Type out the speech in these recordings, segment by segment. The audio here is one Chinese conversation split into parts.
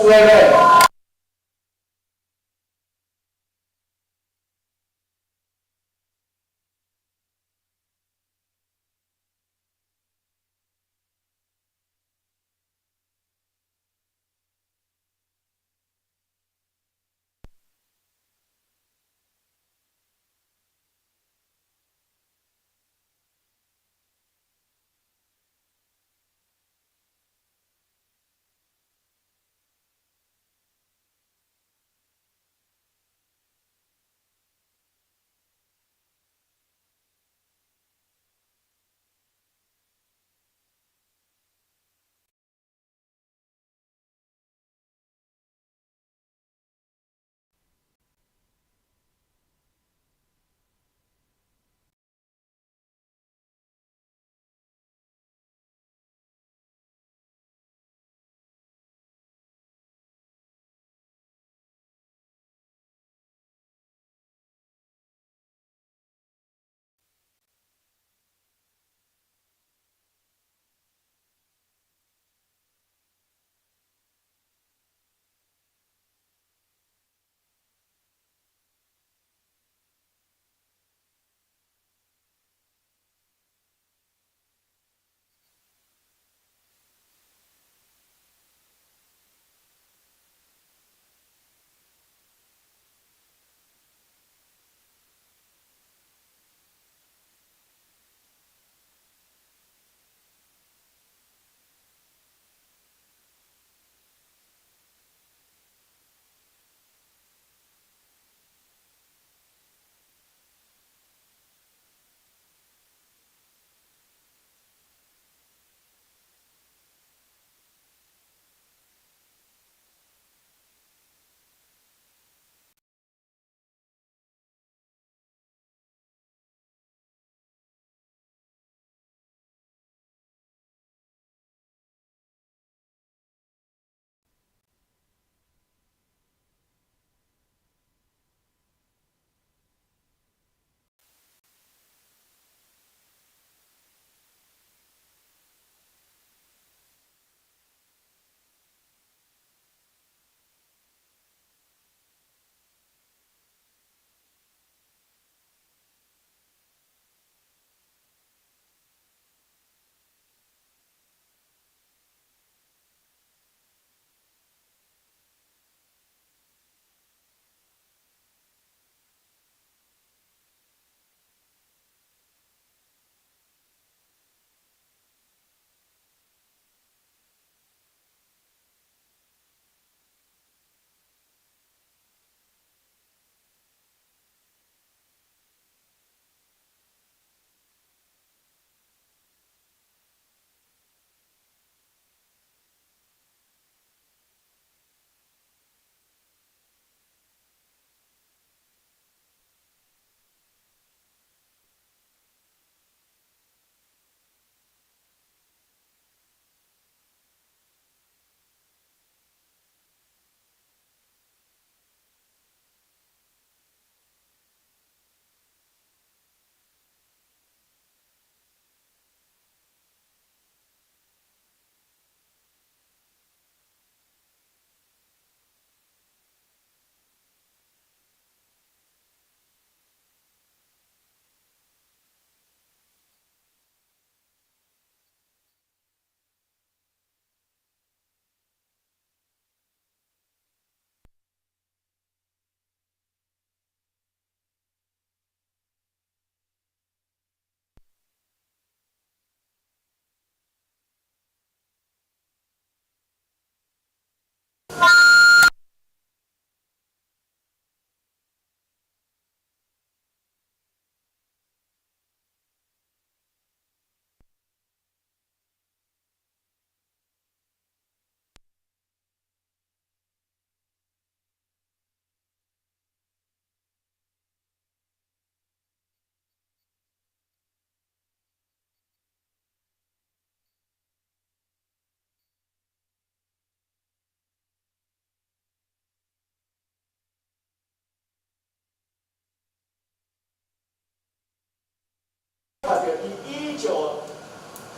对不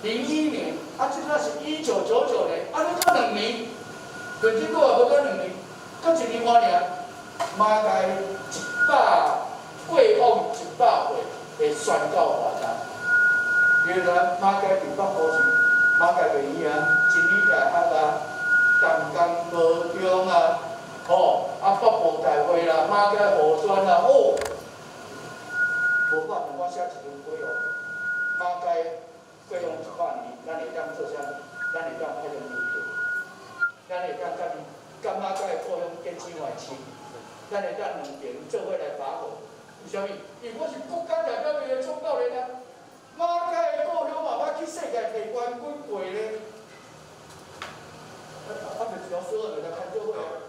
？1901年，啊，即个是1999年，啊，你可2年，但经过也无到2年，搁1年半尔，马街过往100岁会宣告华山。原来马街伫北部是马街病院啊，真理大学啊，淡江高中啊，北部大会啦，马街河川啦，无可能我写一份规划，马街过往100年，咱会当做啥？咱会当开张邮票，咱会当甲马街的故乡建起外迁，咱会当2边做伙来把握。为虾米？因为我是国家代表队的总教练啊。马街的故乡嘛，捌去世界摕冠军过咧。袂是讲所有人来看做伙啊。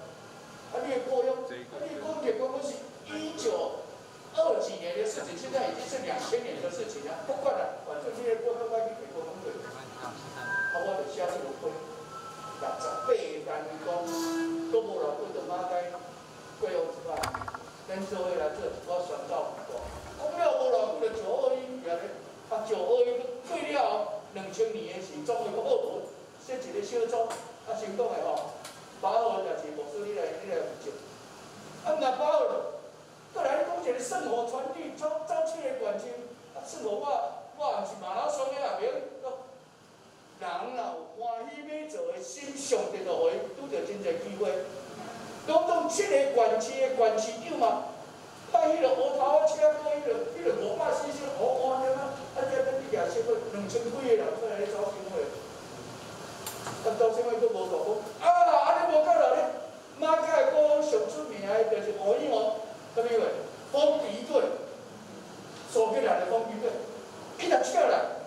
你的故乡，你的故乡讲我是1920几年的事情，现在已经是2000年的事情了。不管了，反正你的故乡捌去摕冠军过。我就写这个批，68单位讲，都无人对着马街过往100年，咱做伙来做，我宣告无大。讲了无偌久就921也咧，921过了2000年的时，总会搁好无，设一个小组，成功的把握代志，无说你来负责。若把握，过来你讲一个圣火传递，早起的关心，圣火我也是马拉松的也免。人若有欢喜要做的心，上帝就互伊拄着真侪机会。拢7个县市的县市长嘛，派迄个乌头仔车，搁迄个540乌安尼啊，遮你举社会2000几个人出来咧走省会，走省会佫无大讲安尼无够啦咧。马街的故乡上出名的就是乌衣王，啥物话？风笛队，苏格兰的风笛队，伊若笑啦，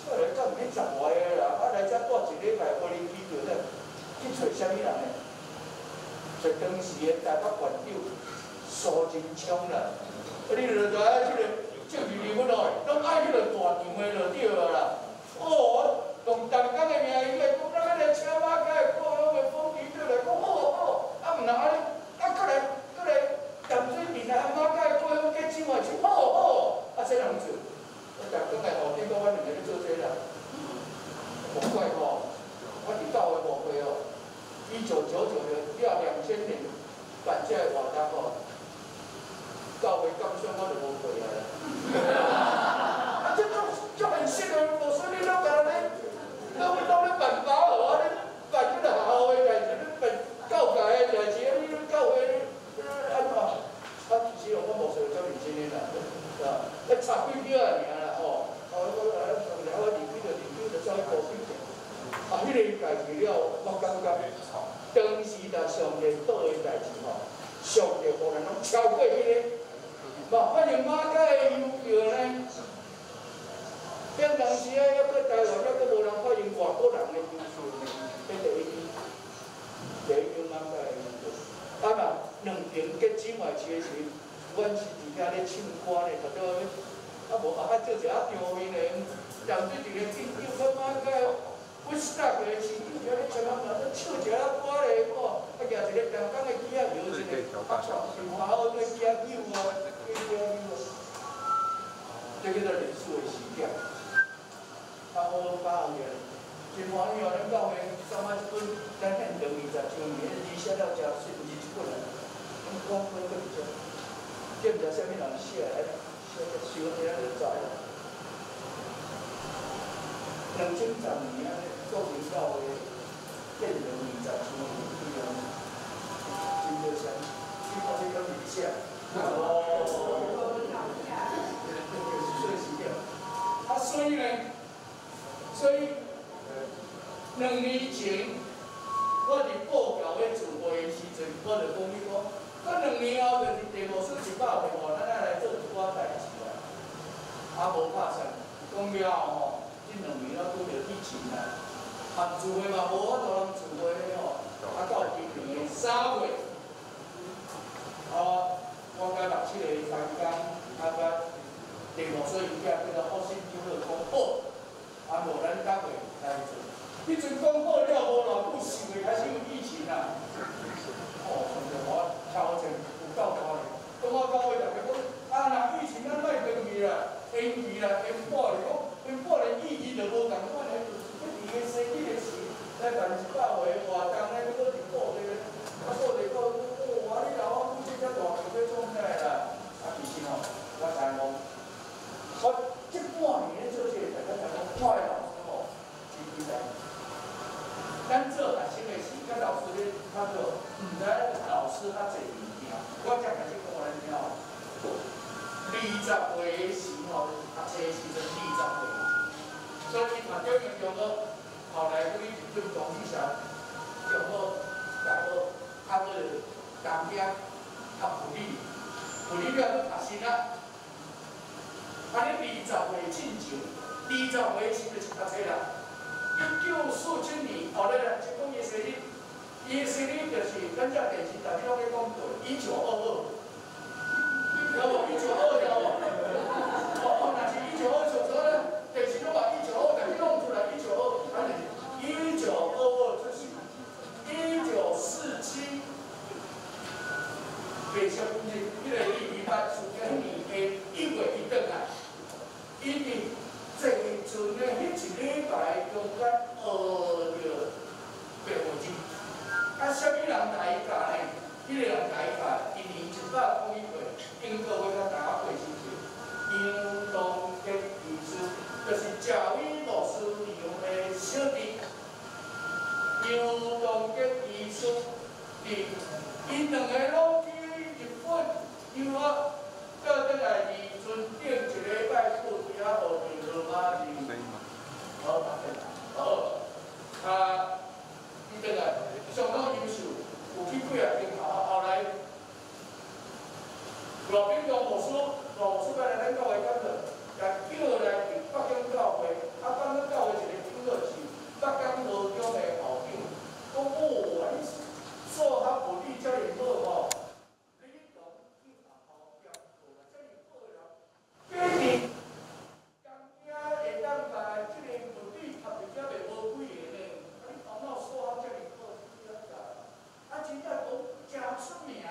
过来到免10外个啦，来遮住1礼拜，无人机着咧，去找啥物人呢？找当时的台北县长苏贞昌啦。你就知影即个政治人物拢爱迄个大场的就对了啦。用淡江的名义来讲，咱来请马街的故乡的风笛队来讲，好，毋通安尼，过来淡水电台马街的故乡加进外去，好，这人做。淡江的店讲，阮2个咧做这啦。无怪我伫教会无会1999年了2000年办这个活动教会感想我就无会啊。这很适合我说你拢甲咧，拢咧办把号啊，你办迄个学校的代志，你办教界的代志，你教会安怎？其实我无说遮认真的啦，是吧？插几句尔啦，我离开就走去高兴者。迄个代志了，我感觉当时若上帝倒的代志上帝互人拢超过迄个。反正马街的邮票呢，当时还搁台湾还搁无人发现外国人的邮票呢，迄第一张马街的邮票。嘛，2边结境外市的时，阮是伫遐咧唱歌咧，绝对无做一下场面的，站对一个警长跟马街。我start的时，就咧前头嘛，唱一下歌咧，举一个淡江的旗仔摇一个，好个旗仔扭啊，旗仔扭啊，这叫做历史的事件。好把握个，真欢喜哦！咱教会三仔一本，咱现场20周年，字写了真顺，不是一本啊，咱光分个一张，见着啥物人写来，写个收起来就知啦。2010年啊，国民教会建成20周年，真热香，你看这个影像，所以2年前，我伫报教的聚会的时阵，我就讲你讲，2年后就是地无算100岁咱来做一寡代志啦，无拍算，讲了后这2年拄着疫情啦，聚会嘛无法度通聚会咧到今年的3月，我甲6、7个参加，甲地无所以叫做复兴酒乐讲好。无咱搭会来做，迄阵讲好了无偌久，10月开始有疫情啦。我超前有够高咧，讲我到尾大家讲，若疫情咱莫登去啦，延期啦，延半咧，讲延半咧意义就无共款咧，就是第2个生日的时，来咧办100回活动咧，你搁是顾着，啊顾着到哇！你老我拄这遮大条要创啥啦？啊，其实吼，我知讲，我这半年做这个，大家讲我的老师吼，真厉害。咱做学生的时，甲老师咧较做，毋知老师较侪物件，我才开始讲咱了。20岁的时候，读册的时阵20岁，所以伊读中中学，后来去日本中技校，中学、大学，啊个东京读护理，护理了去读新啊。啊，你20岁进前，20岁的时就是读册啦。1947年，后来啦，就讲伊生日，伊的生日就是咱遮电视台你拢咧讲过，1922。有无？1922有无？哦，若是1922上早咧，电视拢话1922，但是弄出来1922，反正1922出世，1947，袂晓日，迄个伊捌事件年的1月伊转来，伊伫坐船的迄一礼拜中间学着白话字，啊，啥物人来教呢？迄个人来教，一年121回。英国话甲大家背清楚，杨东杰医师就是教育老师杨的小弟，杨东杰医师伫因两个拢去日本留学，到倒来二村顶一礼拜过伫遐学着罗马字，好，好，啊，伊倒来相当优秀，有去几啊间后来。罗炳强牧师来咱教会讲课，来叫来伫北京教会，啊，北京教会一个领导是北京罗中的校长，讲哦，你数学物理遮尔好吼，你同去学校业做遮尔好啦，表示江家会当把即个物理读着遮袂无几个呢，啊，你头脑数学遮尔好，你了解？啊，真正讲真出名呢。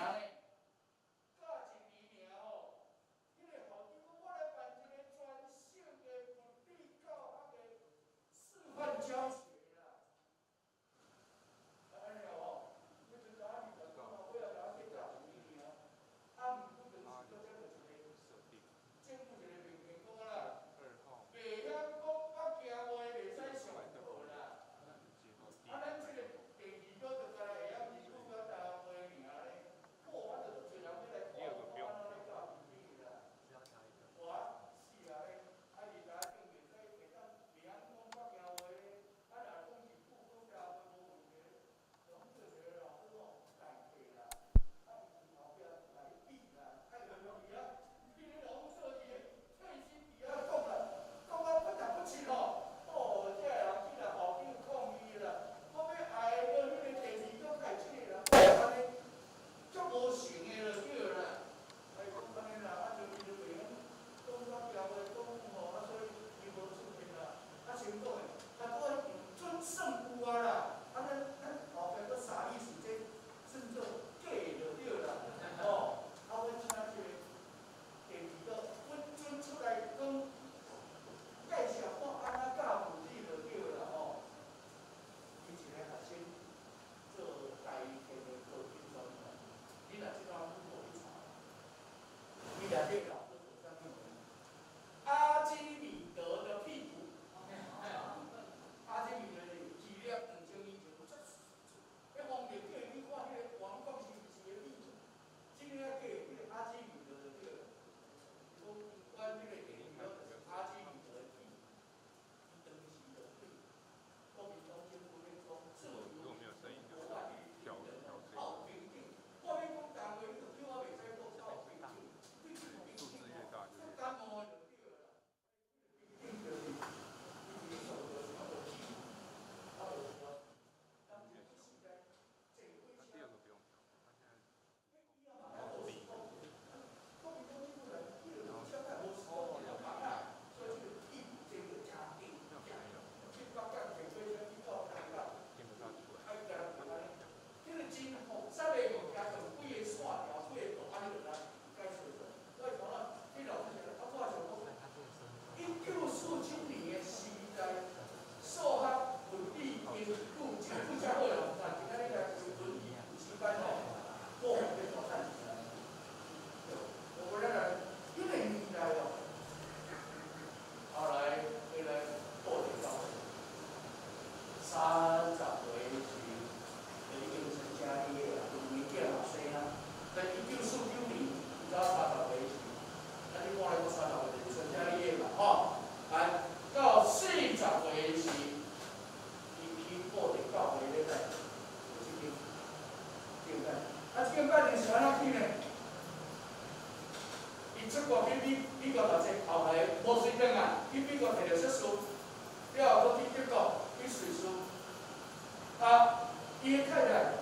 伊的太太，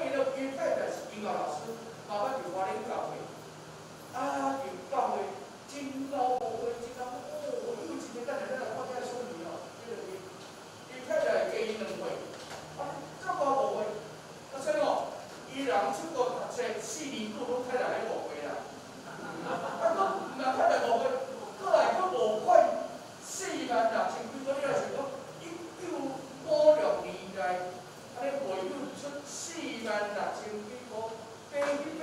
伊的太太是音乐老师，妈妈伫花莲教会，伫教会真老无会，真老哦，伊有一日等下看遐小儿哦，伊太太加伊2岁，这么无会，所以哦，伊人出国读册4年久，拢太太还无会啦。佫若太太无会，佫来佫无款46000几个，你若想讲1956年代，安尼汇率出46000几个，加迄变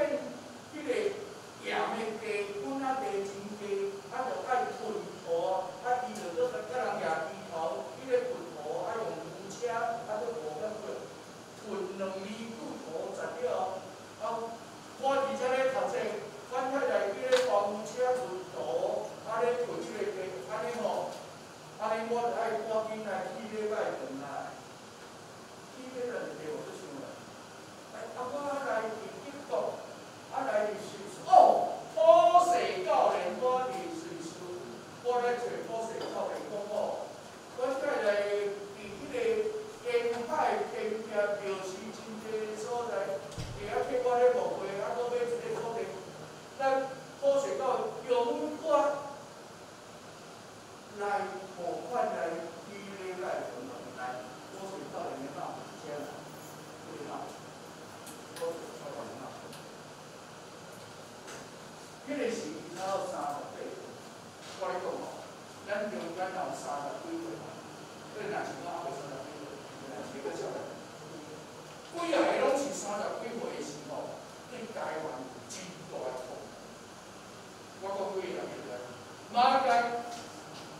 迄个盐的价，粉仔地真低，就爱混涂，伊就搁甲人掠猪头，迄个混涂用牛车，搁无法过，混2米骨涂十了后，我伫遮咧读册，阮太太迄个公牛车混涂，安尼混即个地，安尼吼，安尼我就爱赶紧来去礼拜堂来，去礼拜堂我就想了，我来伫德国，来伫瑞士，普世教练我伫瑞士，我来找普世教练讲哦，阮太太伫迄个沿海天桥庙寺真济所在，会晓替我咧误会，搁买一个土地，咱普世教用我来募款来去礼拜堂来普世教练的闹先来，对吗？普世教练的闹。迄个是伊才有38岁，我咧讲哦，咱中间有30几岁嘛，所以若是讲还袂30几岁，是个少年。几啊个拢是30几岁的时候，对台湾真大的痛。我讲几个人对不？马街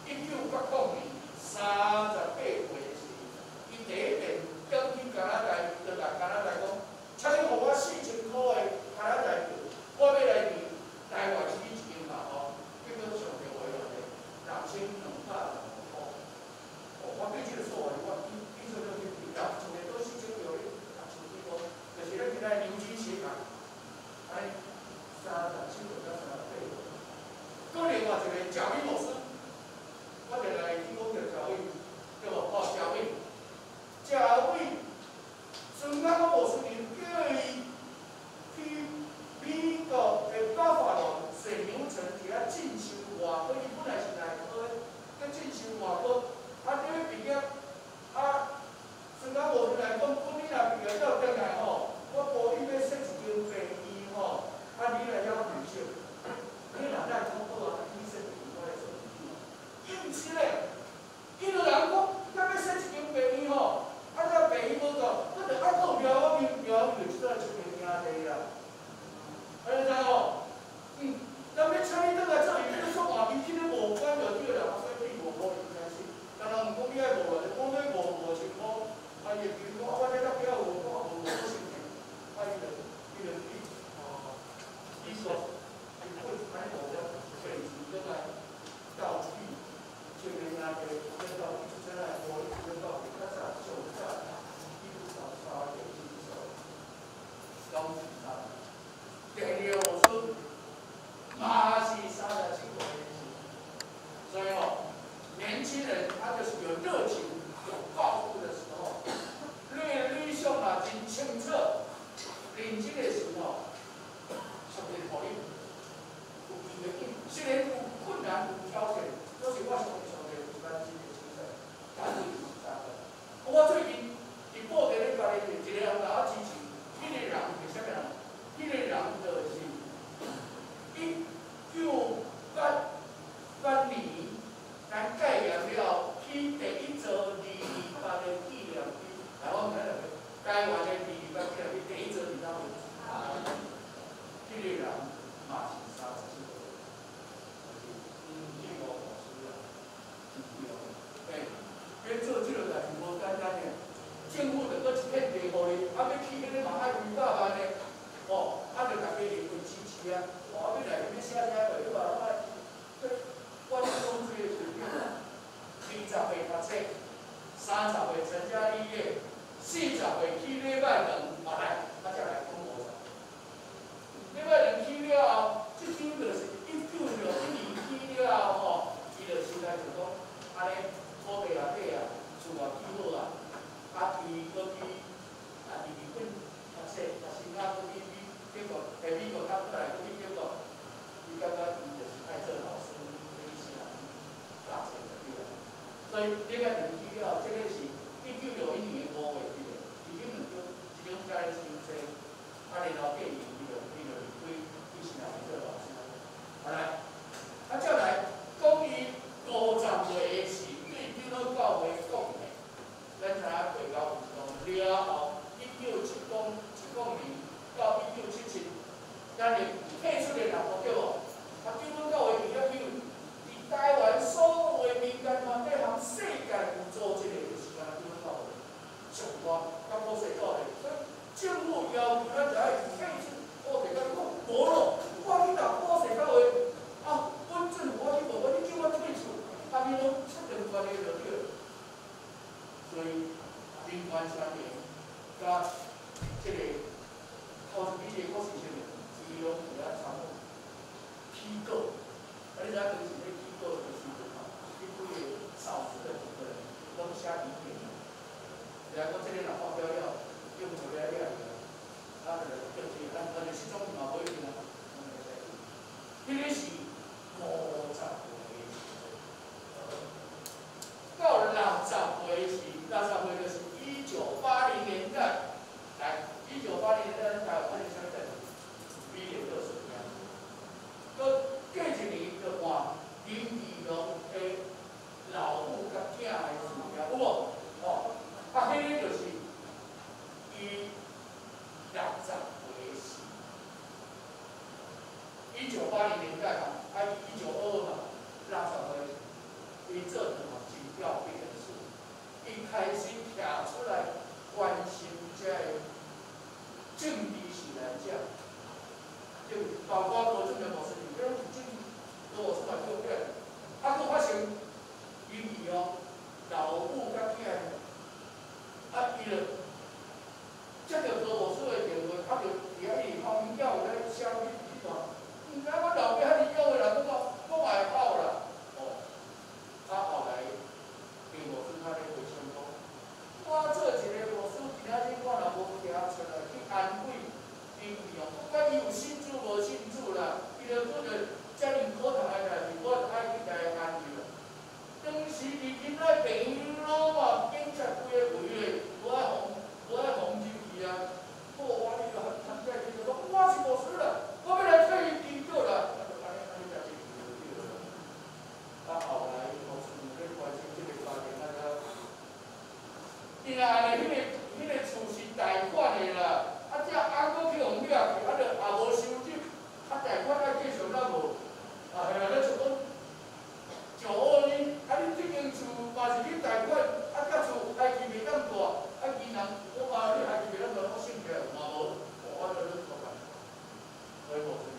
1989年38岁的时，伊第一遍转去加拿大，就来加拿大讲，请你互我4000块的加拿大票，我要来伫台湾去一间嘛吼，结果上着话了咧，6250块。我对这个数字，我印象就去然后从来都是就有6000几个，就是咱现在牛津协会，37岁到38岁。搁另外一个贾伟牧师，我就来听讲着贾伟，对无？贾伟，孙刚个牧师叫伊去美国的巴法罗水牛城伫遐进修外科，伊本来是内科的，去进修外科，这个毕业，孙刚牧师来讲，你若毕业了转来吼，我保你要设一间病院吼，你来遐分析，你若咱讲好医生病院我来做医生，伊毋是咧，伊就人讲，咱要设一间病院吼。这病院无够，咱着爱靠苗，我苗就出来出名兄弟啦。安尼知无？咱要请你倒来做，伊要说话，伊今日无管就对啦，所以无可能开始。但人毋讲你爱无啊，讲你无成功，伊会比如讲我这只表有，我无成功，伊就伊说，伊会买无了，费钱倒来到底，出名兄弟，到底出来无，到底较早上早，伊就少少点接受，拢是啥？第二孙嘛是37岁的事，所以年轻人他就是有热情、有抱负的时候，理想也真清澈，认真的时候，上帝互你有伊的应，虽然有困难、有挑战，都是我上帝有咱自己的精神，但是是啥个？我最近伫报地咧发咧，一个人甲我支持，迄个人是啥物人？迄个人就是1982年，咱戒严了，去第一座228的纪念碑，我唔知台湾的228纪念碑第一座伫哪位？迄个人嘛是37岁，英国老师啊，要做这个代志无简单的，政府着搁一片地互你，要去迄个嘛爱200万的，就大家会支持啊，要来要写袂对吧？我咧讲这个水平啊，20岁读册，30岁成家立业，40岁去礼拜堂，来，才来讲50。礼拜堂去了后，这张就是1961年去了后伊就先来就讲，安尼土地也买啊，厝也起好啊，伊搁去了后1970到1977，咱哋退出嚟人无对无？啊，基本教会伊要求，伫台湾所有民间团体含世界有组织的，就是咱基本教会上大，甲普世教会，所以政府要求咱就爱退出普世教会，讲无咯，我去打普世教会，啊，阮政府我去无，你叫我退出，啊，你拢出定权的就对了。所以民权宣言，甲这个考试比个考试前面，伊拢有咧参考批构，啊，你知影当时咧批构的时阵吼，你几个少数的几个人拢写遗言，然后这个人发表了，用出来了，啊，就是咱习总嘛无一定啊，迄个是50岁。到60岁是60岁就是1980年代，来1980年代台湾的相对比例就属于，搁过一年就换林义龙的老母甲囝的事情，有无？哦，啊，迄个就是伊60岁时，1980年代嘛，啊，1922嘛，60岁，伊做什么？要变数，一开始提出来关心这个政治是来讲，就包括罗志明博士，这种政治罗出来就变，啊，佫发生因伊哦老母甲囝，啊，伊就接着罗博士的电话，啊，就伫遐伊后面叫有咧消息集团，毋知我老爸遐尼有诶啦，我嘛会跑啦，哦，啊后来。我是他的回声讲，我做一个牧师，今仔日我若无行出来去安慰因伊哦，不管伊有信主无信主啦，伊就做着遮尔可疼的代志，我爱去来安慰啦。当时伊囡仔病拢嘛警察规个围咧，无爱防入去啊。我你就参加去就讲，我是牧师啦，我要来替伊祈祷啦。安尼才是对啦。啊后来牧师咧关心这个家庭。伊若安尼，迄个厝是贷款的啦，啊，只阿哥去互掠去，啊，就也无收入，啊，贷款爱继续咱无，啊，嘿啦，咧像讲92年，啊，你这间厝嘛是你贷款，啊，甲厝害气袂当大，啊，伊人我嘛你害气袂当大，我省起来嘛无，我就咧做办，所以无是，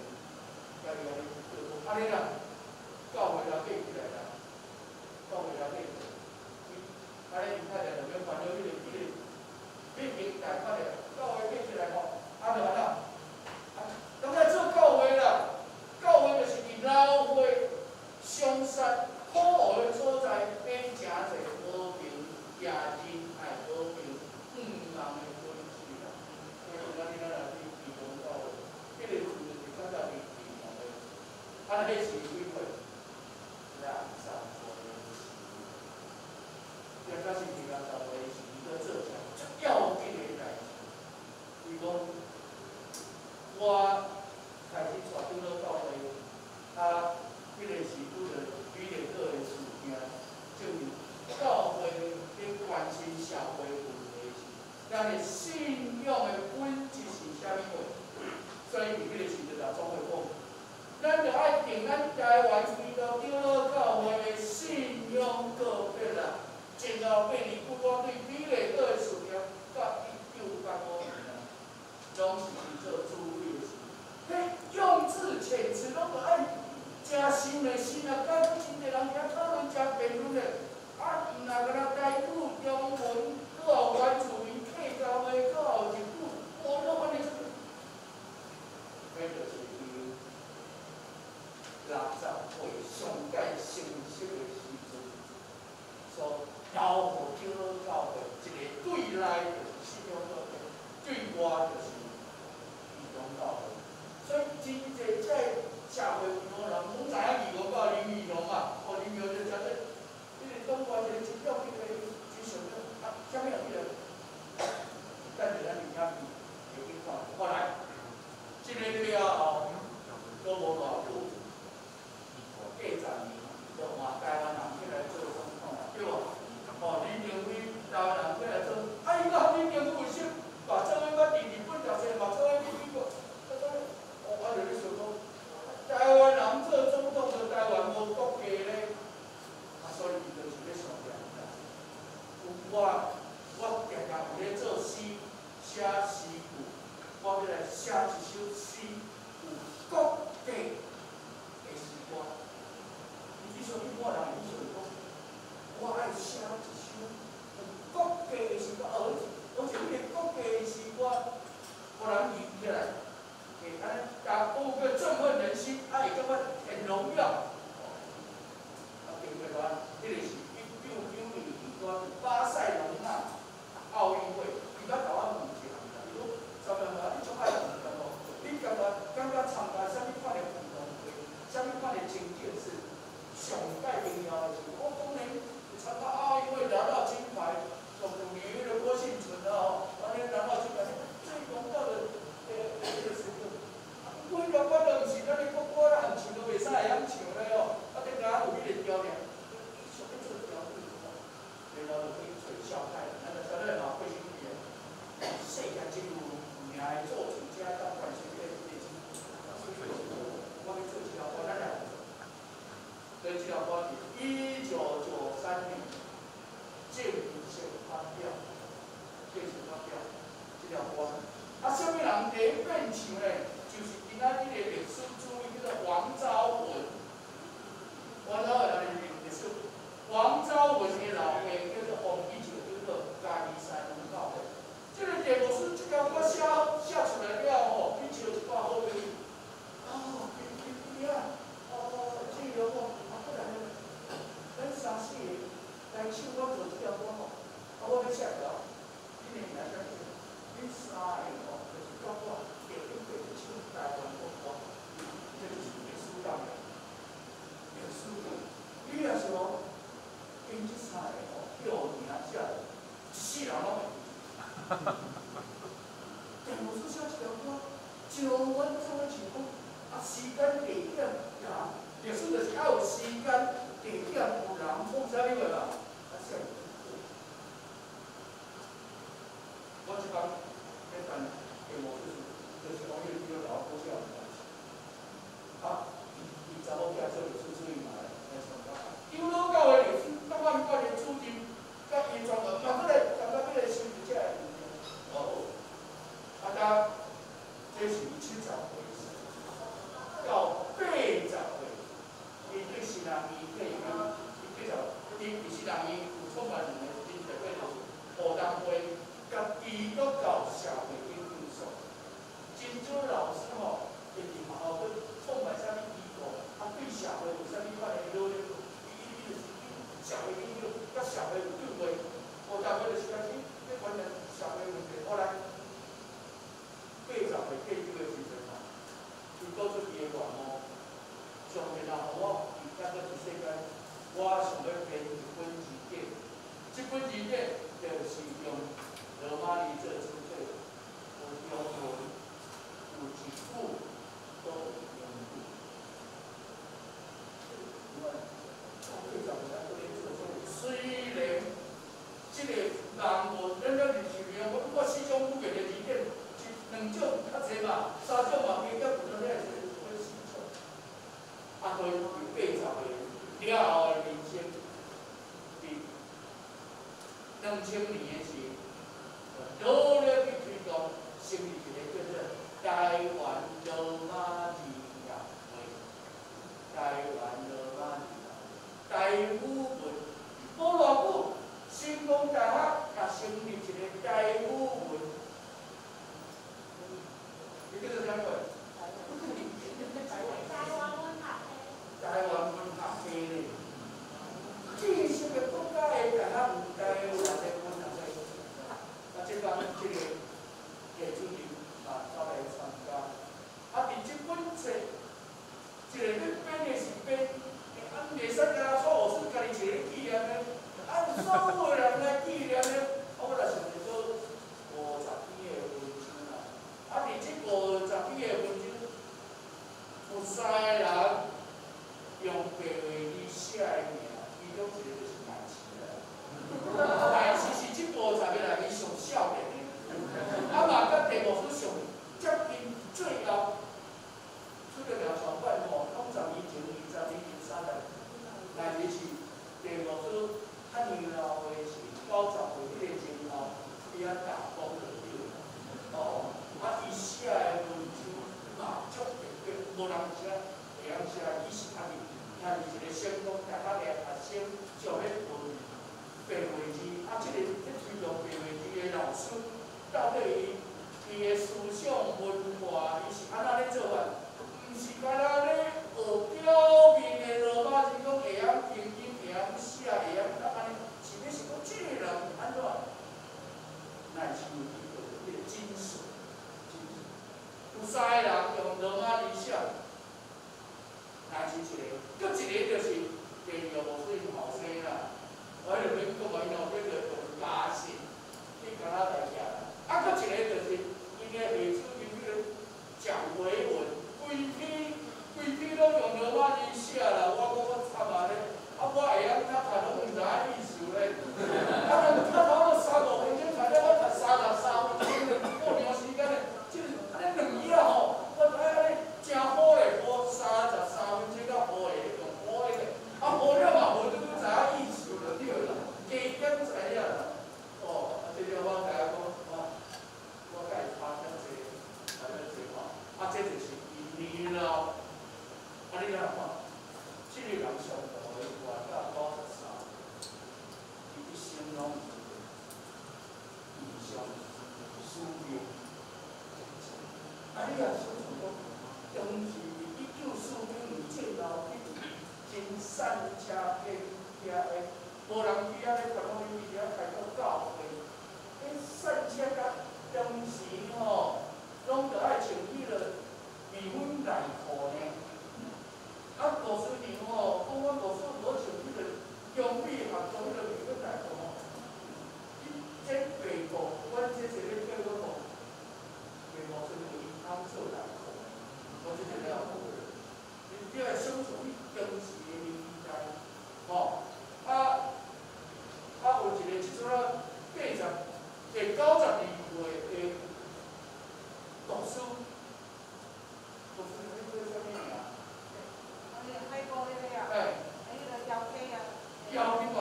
家己安尼做，安尼啦，教会啦起来啦，教会啦起来。安尼，太太就免烦恼迄个变平贷款的，教会变起来吼，啊就安那，当然做教会啦，教会就是伫老岁上山可恶的所在，变诚侪和平，也真爱和平，毋通的分歧啦。所以咱今仔来去启动教会，迄个事是较早伫启动的，啊，迄是几岁？60岁。这个是平常社会是一个做起最要紧的代志。伊讲，我开始带长老教会，啊，迄个是拄着比例个的事件，就是教会咧关心社会问题是，咱的信仰的本质是啥物货？所以伫迄个时阵也总会讲，咱就爱定咱台湾基督长老教会的信仰个别啦。前后8年，不光对比例个的事情，到1985年啊，拢是去做注意的事。迄用字遣词拢个爱真深的深啊，甲真侪人遐讨论真辩论的，啊，毋若个咱台语、中文，搁有原住民客家话，搁有日语，我都反正是，迄就是伊60岁上界成熟的时阵所。交互长老教会一个对内就是信仰教会，对外就是义工教会。所以真侪这社会有人拢知影义工教林义雄嘛，哦，林义雄就讲说，迄个东关一个真要紧的真上个啊，啥物啊？迄个，等下咱明仔日会去看。后来，这个了后，都无偌久，40年，就换台湾人起来做总统啦，对无？哦，林正辉台湾人过来做，啊，伊个林正辉写一首诗，有国家的诗歌。你说一般人，你想讲，我爱写一首有国家的诗歌，而且你个国家的诗歌，互人记起来，会安尼，甲有个振奋人心，啊，会感觉很荣耀。啊，另外个，迄个是1992年巴塞隆纳奥运会，伊捌甲我问一项，伊讲陈文华，你足爱运动无？你感觉参加啥物款的运动会，啥物款的情景是上界重要的事？我当然参加奥运会拿到金牌，从去年迄个郭婞淳哦，安尼拿到金牌，最荣耀的迄个时刻。我感觉都毋是咱的国歌啦，唱都袂使会晓唱咧哦，啊，顶下有迄个调调，上要做调调，然后就去找小太，咱就晓得嘛，会心理的，世界纪录名的作曲家当冠军的这个，我要做一条歌，咱来。所以这条歌是1993年建平社发表，这条歌。啊，什么人第一遍唱呢？就是今仔日的历史主义叫做王昭文。王昭文人历史，王昭文的老爸叫做王一九，叫做嘉义山农教会。这个题目是这条歌写出来了吼，比像一挂好朋友。你啊，这条歌。咱三四个来唱，我做这条歌吼，啊，我要写条，你们来讲，恁三个吼，就是教我第一回唱台湾国歌，这就是历史当的，历史的。你若是讲，因这三个吼叫名写的，一世人拢会记。但无是写这条歌，像阮做咧唱讲，啊，时间地点呀，历史就是要有时间。地点有人创啥物个啦？啊，啥？我即讲迄段题目就是讲迄个老古笑的关系。啊，伊查某囝做历史主义嘛来参加，因为老教的历史，甲我们教的主题，甲伊专门嘛，过来感觉迄个新一届哦，啊，甲这是70回到80回，伊对新人伊。伊是人伊有创办人的真特别就是胡东辉，甲基督教社会研究所，真少老师吼，会伫学校去创办啥物机构，啊对社会有啥物款的努力，伊就是社会研究，甲社会有对话，胡东辉就是讲去关键社会问题，后来80回退休的时阵吼，伊讲出伊的愿望，上面啊，我伫甲个世界。我想要编一本字典，这本字典就是用罗马尼做主体，有中文，有字母，都有英语。虽然这个人物，咱了是像我4种语言的字典，2种较济嘛，3种嘛，加减有咱是4种，啊，所以有80个。了后的人生，伫2000年的时，努力去推动成立一个叫做台湾罗马字协会。台湾罗马字协会，台语文，无偌久，成功大学也成立一个台语文。你叫做啥个？台湾文学系咧，知识的国家的大学有台湾的文学系，啊，即讲即个主任啊，走来参加。啊，伫即本册，一个你编的是编，啊，袂使干错学生家己一个纪念的，按所有人来纪念的，我来想着说50篇的文章啦。啊，伫即50篇的文章，有3个人。用白话字写的名，其中一个就是赖市啦。赖市是这50个内面上少年的，啊嘛，甲题目是上接近最后出得了创办吼，通常以前20年前30，赖市是题目是较热闹的是90岁迄个前后，伊遐打工的对，哦，啊伊写的文到底伊个思想文化，伊是安怎咧做法？毋是干那咧学表面的罗马字，讲会晓拼音，会晓写，会晓安尼，是要是讲即个人安怎？乃是有迄个精髓，有三个人用罗马字写，乃是一个，搁一个就是电脑无算后生啦，我就免讲啊，因后尾就用假信去甲他来写啦。啊，搁一个就是因个下手因迄个蒋维文，规批拢用罗马字写啦，我讲我惨啊咧，啊我会晓读拢毋知影意思咧，啊读到3、5分钟，才了我读33分钟，半年时间咧，即个安尼2页吼，我知影咧真好咧，我33分钟到好诶，用好诶咧，啊无了嘛无拄知影意思就对啦，加减知影啦，哦，啊这个我甲伊讲，我甲伊拍较济，啊这就是伊年老。啊！你来看，即个人上大个活到93，伊一生拢异常思念。啊！你也想想讲，当时1945年战后，真善车客诶，无人去遐咧，全部去遐开到教会。迄善车甲当时吼，拢着爱穿迄个米粉内裤呢。啊，50年吼，讲阮50无穿迄个中美合作迄个米粉内裤吼，这白裤，阮这是咧叫做吼，袂50年伊通做内裤，我这个了好个，你要想象你当时个年代，吼，有一个即阵啊90年岁的读书，迄做啥物名？腰你讲，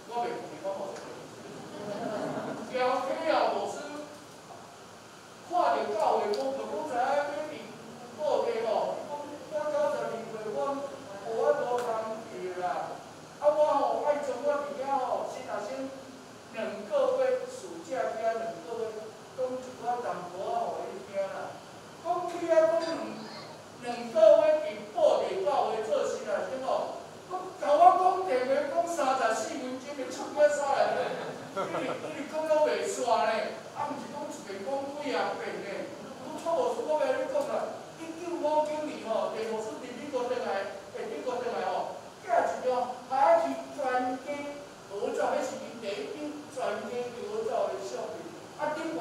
我袂记我无说。腰体啊，无师看着教会，我就讲知影要伫报地吼。我90年岁，我无通去啦。啊，我吼爱从我伫遐吼，先2个月暑假去遐2个月，讲一寡淡薄仔互伊听啦。讲去遐讲2个月伫报地教会做事内底吼。甲我讲电话讲34分钟，就出过啥来咧？伊讲拢袂煞呢，啊，毋是讲一遍讲几啊遍呢？我错无错，我甲你讲啦，1959年吼，地无顺伫美国转来，吼，寄一张海去专家合照，迄是因第一张专家合照的相片，啊，顶悬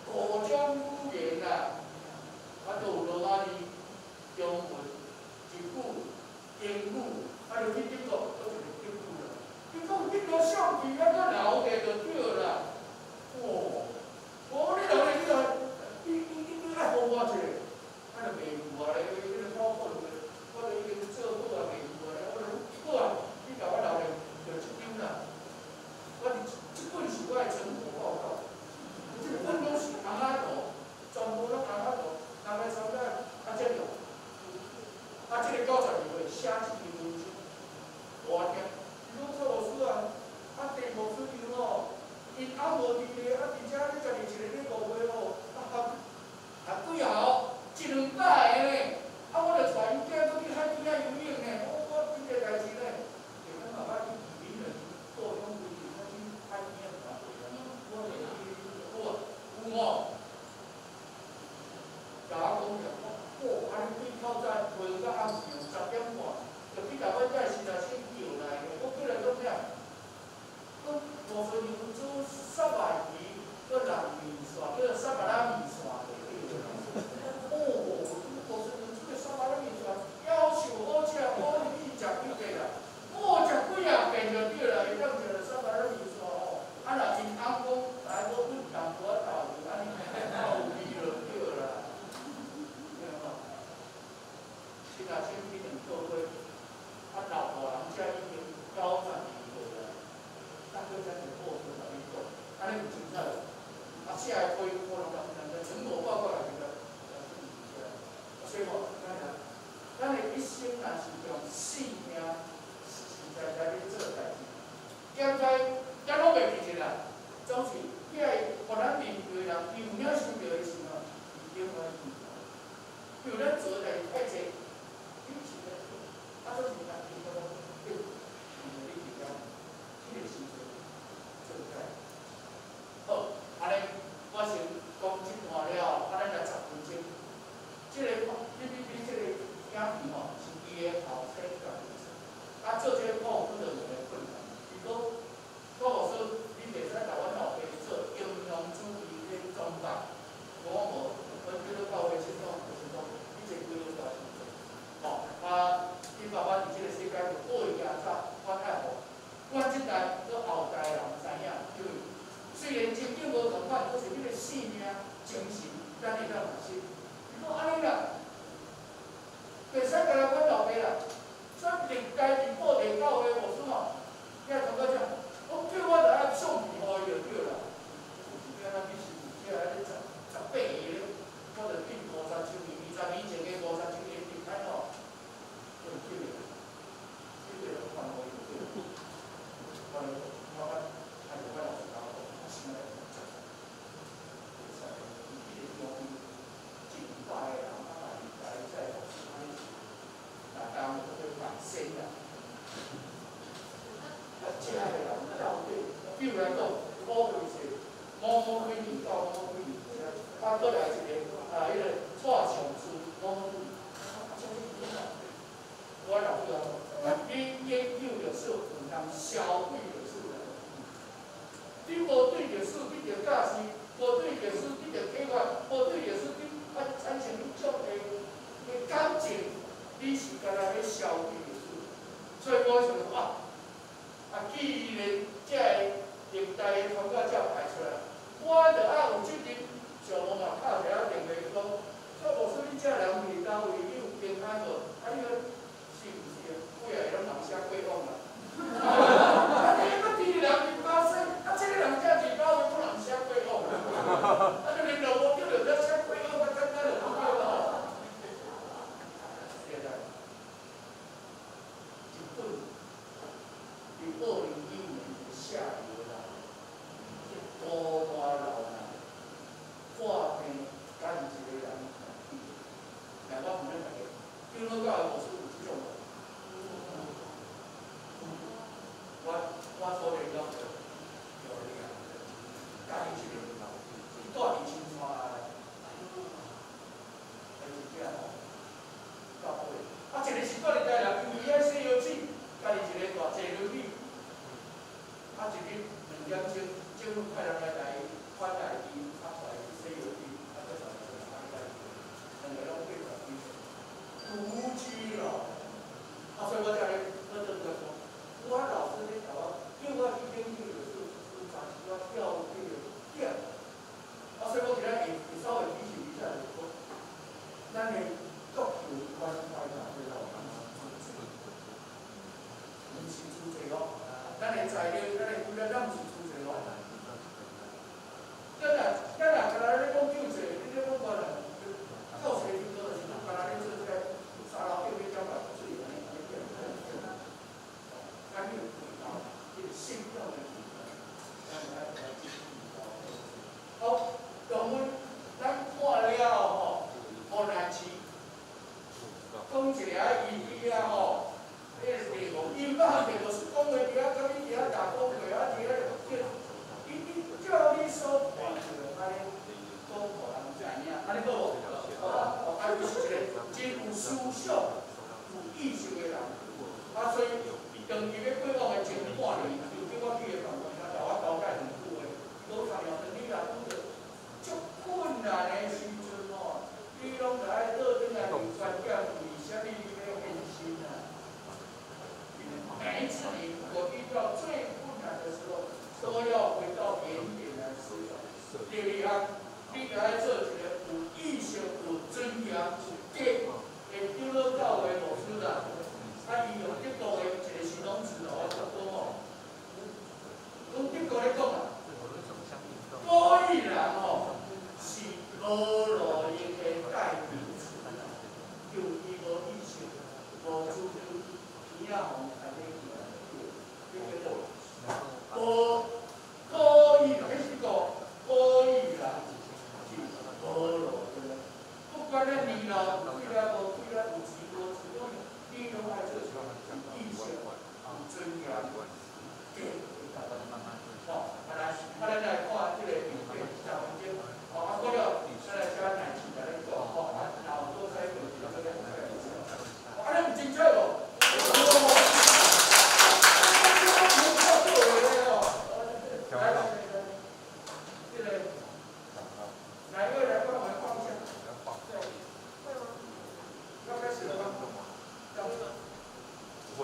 5种语言啦，啊，都有罗马字、中文、日语、英语。啊，就去德国，搁一个德语啦。你讲德国相片还搁留下就对啦。哦，无你留下你爱互我一个，啊就袂有啊咧，迄个考本的，我就已经做好啊，袂有啊咧，我就好啊，你甲我留下就一张啦。我即本是我的成果报告，即本拢是红仔图，全部拢红仔图，人来参加啊这个，啊这个90年岁写一篇文章。我听，伊讲做老师啊，啊地无水牛吼，因还无伫咧，啊而且你家己一个咧误会吼，几号1、2摆个呢，啊我着带因囝搁去海边遐游泳呢，我即个代志呢，就咱慢慢去移民了，做种规定，咱去海边啊，我着去，有吼，甲我讲着，安尼去透早陪到暗时10点半，着去甲我载时来先。我过来讲啥？讲50年做沙白鱼，搁人面线，叫沙白拉面线就对了。哦，50年做个沙白拉面线，要求好食，我去食几遍啦。我食几啊遍就对啦，会当食着沙白拉面线哦。啊，若因翁讲来我滚淡薄仔豆腐，安尼豆味就对啦。你若先去2个月，啊老大人才已经90年岁啦，咱搁再去报出来去讲，安尼有精彩无？啊，写个规可能成果报告内面所以我咱的一生若是用性命实实在在咧做代志，检查咱拢袂记着啦，总是遐个有咱做代志太济，你是个，啊，做是咱伊个讲，对，你是了，迄个时阵做起来。好，安尼我先讲即段了，咱来10分钟。即个你即个影片吼，是伊个后生家己做，啊，做这个考古就有个困难，如果考古师你袂使甲阮后辈做英雄主义的装扮，我无，我叫做教会信仰就是讲，你这规律大先做，吼，啊，你爸爸伫即个世界就过去行早，我太好，阮即代做后代人知影，因为虽然情景无同款，可是你个性命、精神，咱会当认识。如果安尼啦，袂使甲咱阮老爸啦，所以历代伫布地教会牧师吼，你也感觉讲，我叫我着爱送皮互伊就对啦。有时咱必须有这个18个咧，我着订50周年，20年前个50周年订开吼，就叫个，这个就还互伊就对啦。我还是我老师教我，我现在会使，伊一直用敬拜啦，啊，来在牧师安尼。当然会反省啦。啊，遮个人到底，比如来讲，某几岁，某几年到某几年，啊，过来一个迄个蔡上书某几年，我老师讲，你研究历史，有当消费历史的。你无对历史你着驾驶，无对历史你着体验，无对历史你啊产生一种的感情。你是干那咧消费历史，所以我想说既然这个历代的通告照排出来，我着爱有责任，上网嘛敲一下电话讲，说牧师你这人是倒位，你有平安无？啊，你讲是毋是啊？几下会拢人写过往啦。啊，你个第二人是巴西，啊，这个人这是倒位，不人写过往啦。啊，你连老母叫着这写过往，我真正就不对了。2015年的下游啦，高大老人，挂天干一个人，来我问恁大家，叫做教牧师有即种无？我所联络的有2个，干一个，伊住伫新山来，还是这吼，到尾，啊，一个是住伫台南，因为伊爱洗药水，家己一个大坐轮椅。啊，一日2点钟，政府派人来伊款待伊，啊，带伊去洗药水，啊，再上去参加2个拢800几岁，独居老人。啊，所以我才咧，我就讲，我老师咧甲我叫我去研究历史，暂时我调这个点。啊，所以我今仔会稍微提醒一下，就是说，咱的国有关怀啦，对老人毋是主济咯。咱的材料，咱的规个，咱毋是出济咯。咱若干那咧讲救济，你咧讲可能到时就就是干那咧做这个沙拉叫你讲白水安尼点，咱有味道，这个性调的味道，咱来继续好，动物咱看了吼，河南市讲一下伊啊吼。迄个地方，伊毋捌项地，就是讲话伫遐，甲你伫遐打工过，啊伫遐就叫，照你所看着安尼讲，互人知影，安尼好无？啊，就是一个真有思想、有意识的人，啊，所以长期要过往的前半年，就叫我去个办公室，甲我交代2句话，无参与你若拄着足困难的时阵吼，你拢着爱倒转来专业，为虾米你要变心啊？每一次你如果遇到最困难的时候，都要回到原点来思考。第2项，你着爱做一个有意识、有尊严、有格，会叫做教会牧师啦。啊，伊用得到的一个形容词哦，了，为了无为了有钱无钱，你拢爱做啥？有意识，有尊严，对，哦，咱来看这个影片，3分钟，哦，过了，咱来加奶气来做，哦，然后多采购几个这个，安尼唔精彩无？来来来，这个，哪一位来帮我们放一下？要开始了吗？不会。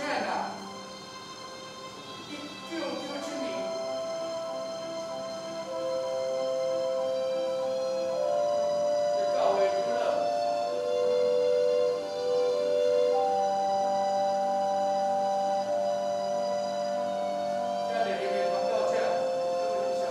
看呐，一丢丢清理，就教会娱乐。家里里面传道架，各位弟兄。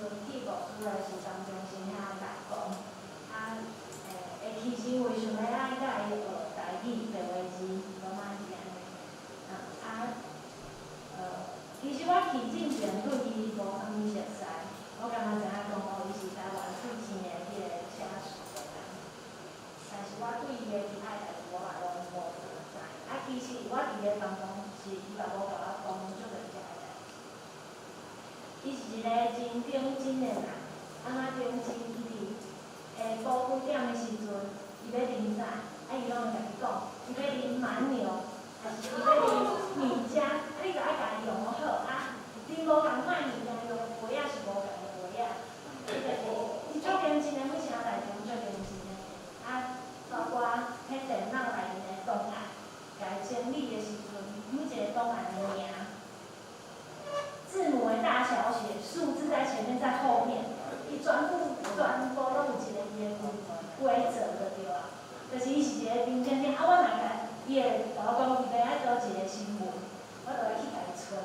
阵去牧师的时当中心遐来讲，其实为想要爱甲伊学台语白话字，罗马字安尼。其实我去之前对伊无啥物熟悉，我敢若知影讲伊是台湾最生的迄个写书的人，但是我对伊的其他代志我嘛拢无啥知。其实我伫个当中是伊嘛无甲我讲足侪遮个代志。伊是一个真认真的人，安怎认真？伊伫晡9点的时阵，伊要啉啥？伊拢会甲你讲，伊要啉蛮牛，还是伊要啉米浆？你着爱家己用好。啉无共款物件，用的杯仔是无共的杯仔。伊足认真的，每项代志拢足认真的。包括迄电脑内面的档案，家整理的时阵，每一个档案的名。字母的大小写，数字在前面，在后面，伊全部拢有一个伊的规则就对啊。就是伊是一个认真的，我若甲伊会甲我讲，伊要爱倒一个新闻，我就会去甲伊找。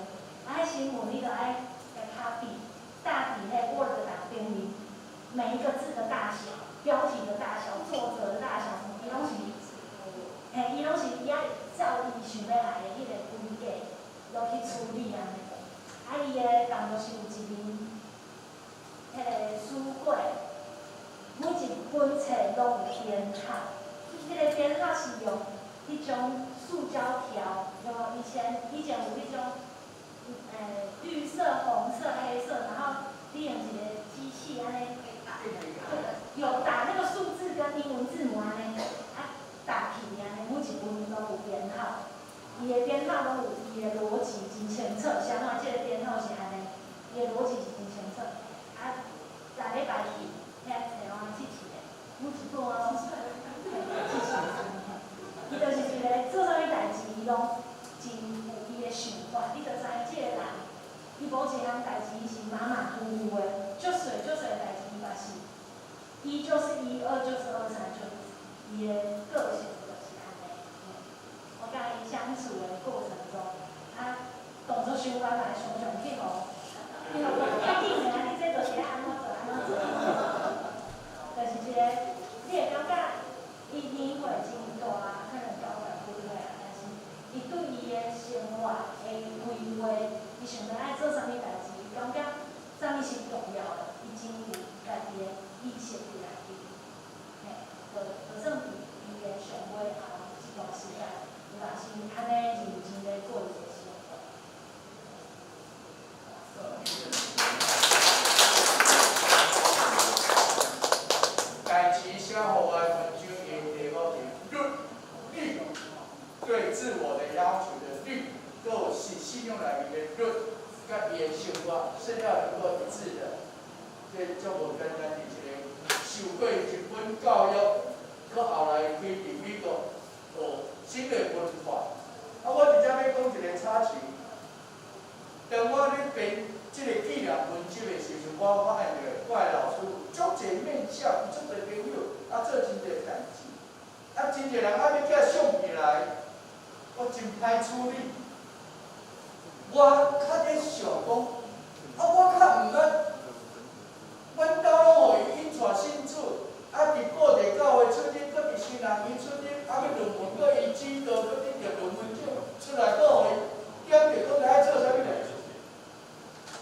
迄新闻你就爱甲copy，大底迄 Word 档顶面，每一个字的大小、标题的大小、作者的大小，伊拢是，伊拢是伊爱照伊想要来的迄个规格，落去处理安尼。伊的工作是有一面，迄个书柜，每一本册拢有编号，迄个编号是用迄种塑胶条，以前有迄种，绿色、红色、黑色，然后你用一个机器安尼，有打那个数字跟英文字母安尼，打起安尼，每一本都有编号。伊的编号拢有伊的逻辑真清楚，啥物即个编号是安尼，伊的逻辑是真清楚。下礼拜去遐找我试试的，每一本哦，试试。伊就是一个做啥物代志，伊拢真有伊的想法。你着知影即个人，伊无一项代志伊是马马虎虎的，足细的代志伊嘛是，一就是一，二就是二，三就是伊的个性。我甲伊相处的过程中，动作伤快来，常常去互，较紧的，你这就是安怎做，就是一个，你会感觉伊年岁真大，可能90几岁啊，但是伊对伊的生活的规划，伊想要爱做啥物代志，伊感觉啥物是重要的，伊真有家己的意识伫内底，就算比伊的上尾后一段时间。嘛是安尼认真咧过一个生活。代志写互我的文章的第5题，律，对自我的要求的律，都是信用内面的律，甲伊的生活是要能够一致的。这足无简单的一个受过日本教育，佮后来去伫美国学。新的文化，我直接要讲一个插曲。当我咧编即个纪念文集的时阵，我发现着我的老师足侪面向，足侪朋友做真侪代志，真侪人要寄相片来，我真歹处理。我较咧想讲，我较毋捌，阮兜拢互伊引带新厝，伫各地教会出日，搁伫新人院出日。要论文，搁伊指导，搁你着论文奖出来，搁互伊点着，搁爱做啥物代志？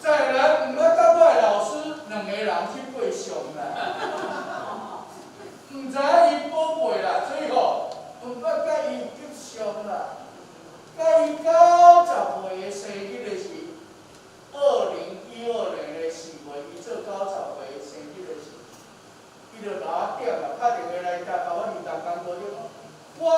再来，毋捌甲我的老师2个人去背诵啦，毋知影伊宝贝啦，所以毋捌甲伊接触啦。甲伊90岁的生日的是2012年的4月，伊做90岁的生日的时，伊着甲我点啊，打电话来甲我2工多钟。我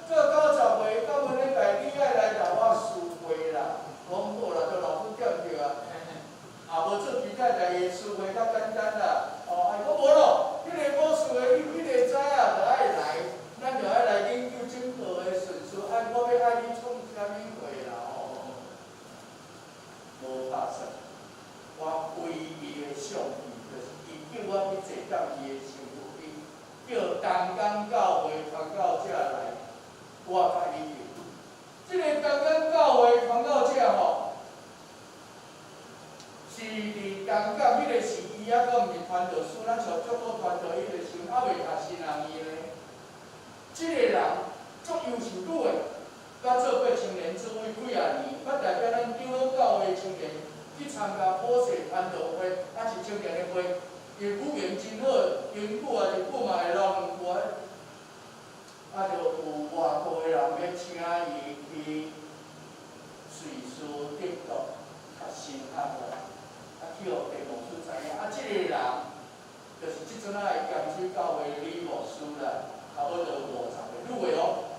做90岁，到尾礼拜你爱来甲我书会啦，讲好啦，就老师点着啊。无做其他代志，书会较简单啦。伊讲无咯，迄个无事的，你会知影，就爱来，咱就爱来研究整个的顺序。我要爱你创啥物会啦？无拍算，我唯一的相片就是伊叫我去坐到伊的身躯边。叫东港教会传教者来，我甲你叫。这个东港教会传教者是伫东人讲，迄个是伊还阁毋是传道书，咱像足多传道，伊就想还袂读新人伊咧。即个人足优秀女的，甲做过青年主委几啊年，捌代表咱长老教会青年去参加普世传道会，是青年的会，伊语言真好，英语啊日本嘛会拢唔乖，就有外国的人要请伊去瑞士德国学神学啦。去互地牧师知影，即个人就是即阵仔的江水教会李牧师啦，差不多50个女的哦，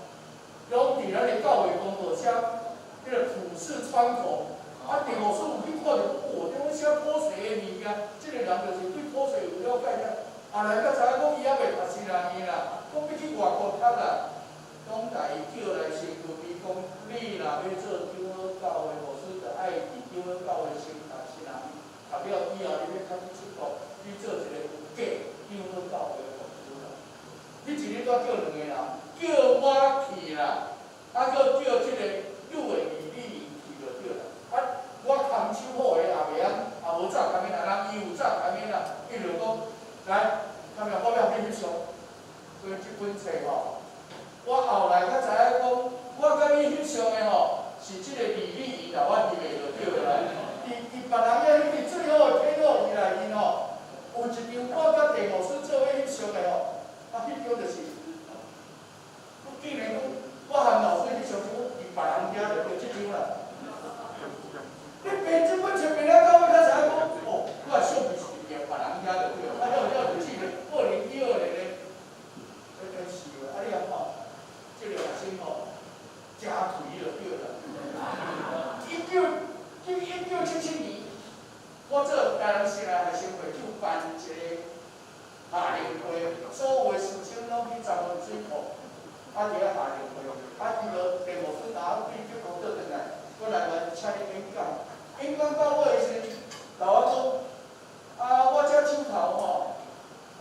拢伫咱的教会公告车，迄个普世窗口，地牧师有去看着，点写普世的物件，即个人就是对普世有了解了，来才知影讲伊还袂读新人院啦，讲要去外国读啦，拢甲伊叫来先规避讲，你若要做长老教会牧师，就爱伫长老教会先读新人院。读了以后，你要开始出国，你做一个有价长老教会的牧师啦。你一日都叫2个人，叫我去啦，搁叫即个女的李丽去就对啦。我空手好个也袂晓，也无早开面啦，人伊有早开面啦，伊就讲来，他们我要你翕相，所以即本册吼，我后来才知影讲，我甲你翕相的吼，是即个李丽伊甲我翕的就对啦。伊别人遐翕最好的体路伊来因吼，有一张我甲地牧师做伙翕相的吼，翕张就是，竟然讲我含老师翕相，伫别人遐就叫即张啦。你编即本册编了到尾才知影讲，我相片是伫别人遐就对了，了就记得2012年的，是个，你啊吼，即个学生吼，真肥就对了。1977年，我做台南市内学生会就办一个夏令会，所有的师生拢去闸门水库，伫遐夏令会，伊就地牧师拿对这个倒转来，我来请你演讲。演讲到尾时，甲我讲，我遮手头吼，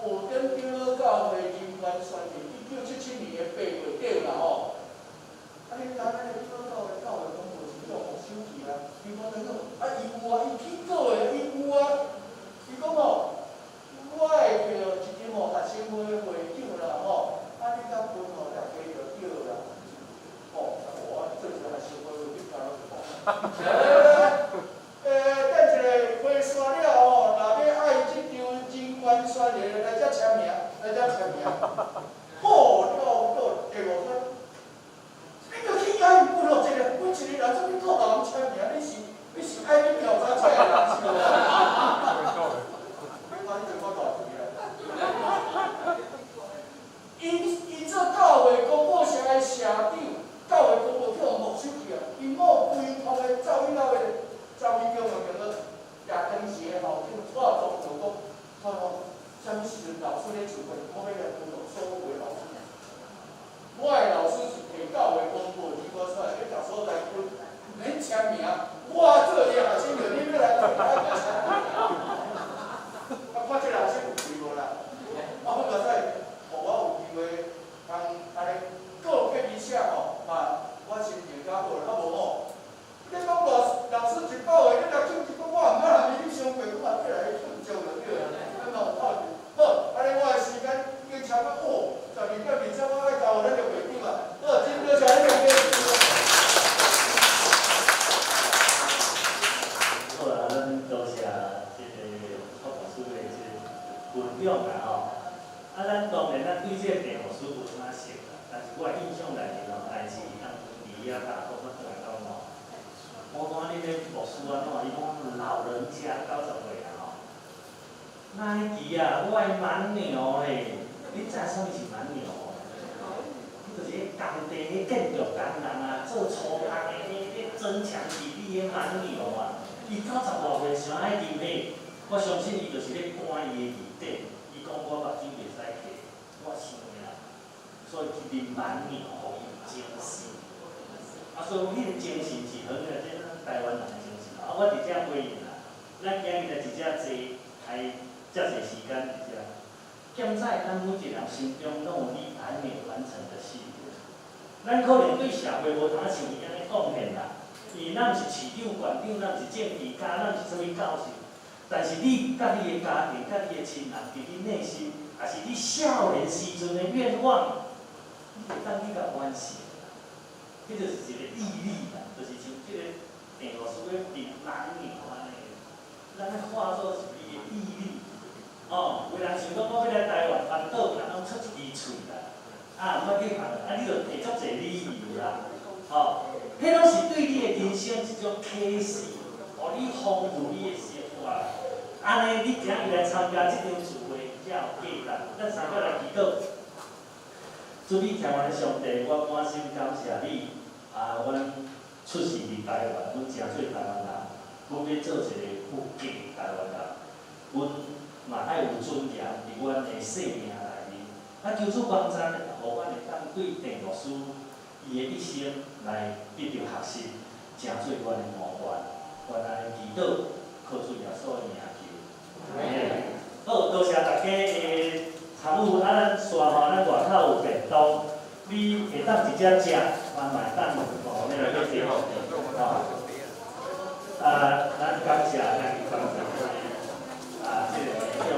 有跟长老教会人员宣言，1977年的8月底啦吼。你看咱的长老教会公布是叫学手机啦，伊讲真好，伊有啊，伊去过的，伊有啊，伊讲吼，我会叫一张吼学生会会长啦吼，你甲分吼大家就对啦，我做一个学生会会长啦。等一个会刷了吼，若要爱即张人权宣言来遮签名，来遮签名。好了，地牧师，你着去爱本咯，每一个人做你做人签名，你是爱去调查出来人是无？伊做教会公报社的社长，教会公报叫牧师去啊，伊某规通的走伊老的。教育叫我叫做亚当时的吼，就我总就讲，啥物时阵老师咧聚会，我要来分享所有的老师。我的老师是摕教会公布的结果出来，要找所在分，免签名，我做些学生就你要来做，看这老师有气无啦？后摆使，互我有机会，通安尼告别一下吼，我心情较好啦，无吼。你讲老师一报的，你若手一讲，我毋捌人伊翕相过，我嘛过来翕照就对啦。咱嘛有靠住。好，安尼我的时间已经差不多12点23分，我爱交互咱个会长啊。好，真多谢你两位。好啦，咱多谢即个蔡牧师的即分享啦吼。咱当然对即个地牧师无啥熟啦，但是我印象内面吼，还是当时大部分来讲吼。我看恁咧牧师安怎？伊讲老人家90岁啊吼。那迄期啊，我的蛮牛咧，你知啥物是蛮牛？迄就是迄工地迄建筑工人啊，做粗工的迄增强体力的蛮牛啊。伊90多岁上爱啉迄，我相信伊就是咧赶伊的字典。伊讲我目睭袂使开，我想的啦。所以去啉蛮牛，互伊精神。所以迄个精神是很个，即台湾人的精神。我伫遮回应啦，咱今日就真正坐，还遮侪时间伫遮。现在咱每一个人心中拢有你还没完成的事业。咱可能对社会无通像伊安尼贡献啦，因为咱毋是市长、县长，咱毋是政治家，咱毋是啥物教授，但是你甲你的家庭、甲你的亲人，伫你内心，也是你少年时阵的愿望，你会当去甲完成。这就是一个毅力啦，就是像这个电路师要立南牛安尼，咱要化作是你的毅力。哦，有人想讲我要来台湾环岛，人拢出一支喙啦，毋要去行，你就摕足侪理由啦。哦，迄拢是对你的人生一种启示，互你丰富你的生活。安尼，你今日来参加这场聚会，才有价值。咱三个来祈祷。主你听完上帝，我满心感谢你。阮出世伫台湾，阮诚做台湾人，阮要做一个有价的台湾人。阮嘛爱有尊严伫阮的生命内面。求主帮助，互阮会当对电路师伊的一生来得到学习，诚做阮的模范。阮安尼祈祷，靠主耶稣的名求。好，多谢大家的参与。咱线吼，咱外口有便当，你会当直接食，嘛当吼，那个去点。咱感谢咱的观众，这个内容。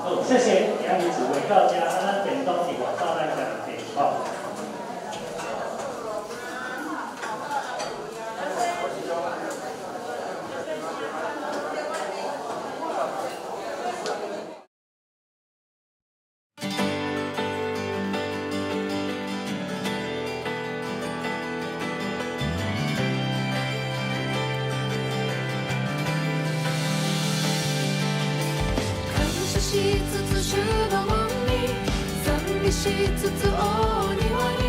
好，谢谢，今日聚会到这，咱便当伫外口咱家己订，好。しつつ主の門に賛美しつつお庭に